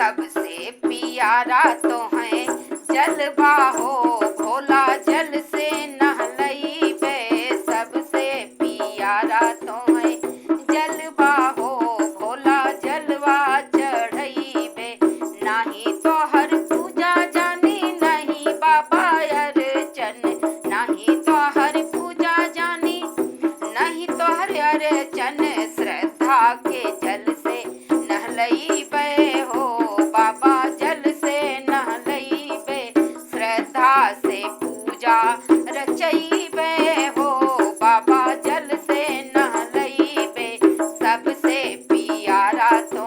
सबसे पियारा तो है जलवा हो भोला, जल से नहलइबे। सबसे पियारा तो है जलवा हो भोला, जलवा चढ़इबे। नाही तो हर पूजा जानी, नहीं बाबा अर्चन, नहीं तो हर पूजा जानी, नहीं तो हर अर्चन। श्रद्धा के जल से नहलइबे हो बाबा, जल से नहलइबे। श्रद्धा से पूजा रचइबे हो बाबा, जल से नहलइबे। सबसे पियारा तो